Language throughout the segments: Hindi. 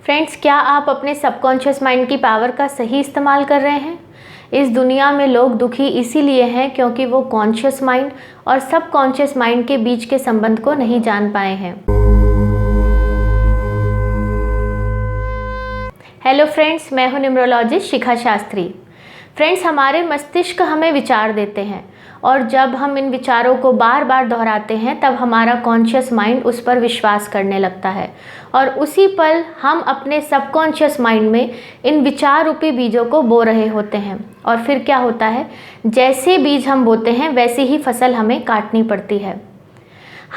फ्रेंड्स, क्या आप अपने सबकॉन्शियस माइंड की पावर का सही इस्तेमाल कर रहे हैं? इस दुनिया में लोग दुखी इसीलिए हैं क्योंकि वो कॉन्शियस माइंड और सबकॉन्शियस माइंड के बीच के संबंध को नहीं जान पाए हैं। हेलो फ्रेंड्स, मैं हूं न्यूमरोलॉजिस्ट शिखा शास्त्री। फ्रेंड्स, हमारे मस्तिष्क हमें विचार देते हैं और जब हम इन विचारों को बार बार दोहराते हैं तब हमारा कॉन्शियस माइंड उस पर विश्वास करने लगता है और उसी पल हम अपने सबकॉन्शियस माइंड में इन विचार रूपी बीजों को बो रहे होते हैं। और फिर क्या होता है, जैसे बीज हम बोते हैं वैसे ही फसल हमें काटनी पड़ती है।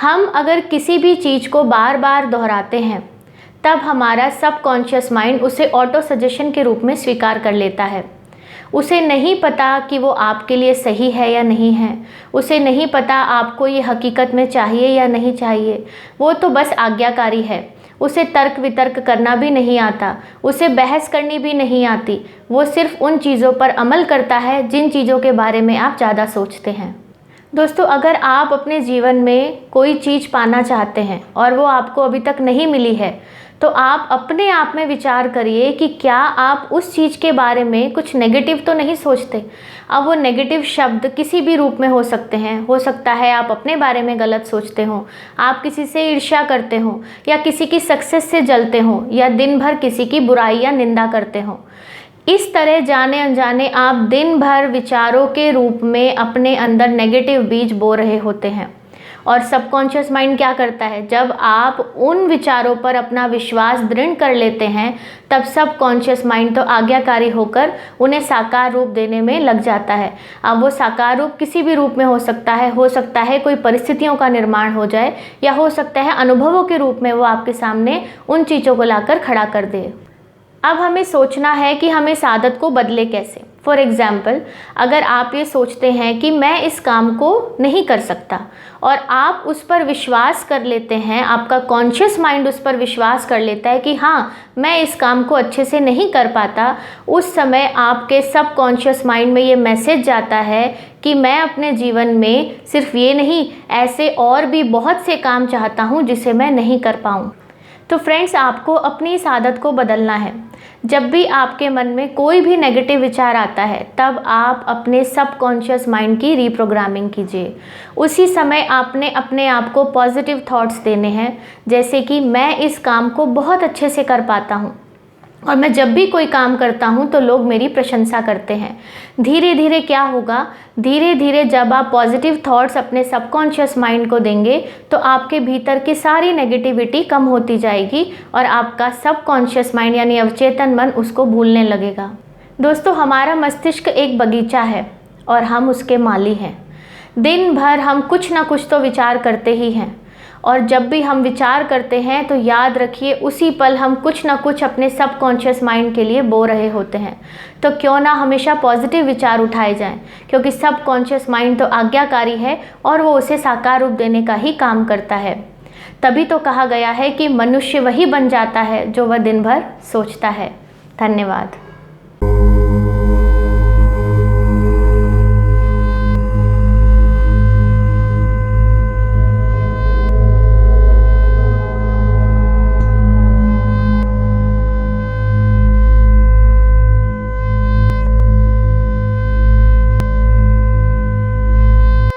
हम अगर किसी भी चीज़ को बार बार दोहराते हैं तब हमारा सबकॉन्शियस माइंड उसे ऑटो सजेशन के रूप में स्वीकार कर लेता है। उसे नहीं पता कि वो आपके लिए सही है या नहीं है, उसे नहीं पता आपको ये हकीकत में चाहिए या नहीं चाहिए। वो तो बस आज्ञाकारी है। उसे तर्क वितर्क करना भी नहीं आता, उसे बहस करनी भी नहीं आती। वो सिर्फ उन चीज़ों पर अमल करता है जिन चीज़ों के बारे में आप ज़्यादा सोचते हैं। दोस्तों, अगर आप अपने जीवन में कोई चीज़ पाना चाहते हैं और वो आपको अभी तक नहीं मिली है तो आप अपने आप में विचार करिए कि क्या आप उस चीज़ के बारे में कुछ नेगेटिव तो नहीं सोचते। अब वो नेगेटिव शब्द किसी भी रूप में हो सकते हैं। हो सकता है आप अपने बारे में गलत सोचते हो, आप किसी से ईर्ष्या करते हो या किसी की सक्सेस से जलते हो या दिन भर किसी की बुराई या निंदा करते हो। इस तरह जाने अनजाने आप दिन भर विचारों के रूप में अपने अंदर नेगेटिव बीज बो रहे होते हैं। और सबकॉन्शियस माइंड क्या करता है, जब आप उन विचारों पर अपना विश्वास दृढ़ कर लेते हैं तब सबकॉन्शियस माइंड तो आज्ञाकारी होकर उन्हें साकार रूप देने में लग जाता है। अब वो साकार रूप किसी भी रूप में हो सकता है कोई परिस्थितियों का निर्माण हो जाए या हो सकता है अनुभवों के रूप में वो आपके सामने उन चीज़ों को लाकर खड़ा कर दे। अब हमें सोचना है कि हम इस आदत को बदले कैसे। फॉर एग्ज़ाम्पल, अगर आप ये सोचते हैं कि मैं इस काम को नहीं कर सकता और आप उस पर विश्वास कर लेते हैं, आपका कॉन्शियस माइंड उस पर विश्वास कर लेता है कि हाँ, मैं इस काम को अच्छे से नहीं कर पाता, उस समय आपके सबकॉन्शियस माइंड में ये मैसेज जाता है कि मैं अपने जीवन में सिर्फ ये नहीं, ऐसे और भी बहुत से काम चाहता हूँ जिसे मैं नहीं कर पाऊँ। तो फ्रेंड्स, आपको अपनी इस आदत को बदलना है। जब भी आपके मन में कोई भी नेगेटिव विचार आता है तब आप अपने सबकॉन्शियस माइंड की रीप्रोग्रामिंग कीजिए। उसी समय आपने अपने आप को पॉजिटिव थॉट्स देने हैं, जैसे कि मैं इस काम को बहुत अच्छे से कर पाता हूँ और मैं जब भी कोई काम करता हूँ तो लोग मेरी प्रशंसा करते हैं। धीरे धीरे क्या होगा, धीरे धीरे जब आप पॉजिटिव थॉट्स अपने सबकॉन्शियस माइंड को देंगे तो आपके भीतर की सारी नेगेटिविटी कम होती जाएगी और आपका सबकॉन्शियस माइंड यानी अवचेतन मन उसको भूलने लगेगा। दोस्तों, हमारा मस्तिष्क एक बगीचा है और हम उसके माली हैं। दिन भर हम कुछ ना कुछ तो विचार करते ही हैं और जब भी हम विचार करते हैं तो याद रखिए उसी पल हम कुछ ना कुछ अपने सबकॉन्शियस माइंड के लिए बो रहे होते हैं। तो क्यों ना हमेशा पॉजिटिव विचार उठाए जाएं, क्योंकि सबकॉन्शियस माइंड तो आज्ञाकारी है और वो उसे साकार रूप देने का ही काम करता है। तभी तो कहा गया है कि मनुष्य वही बन जाता है जो वह दिन भर सोचता है। धन्यवाद।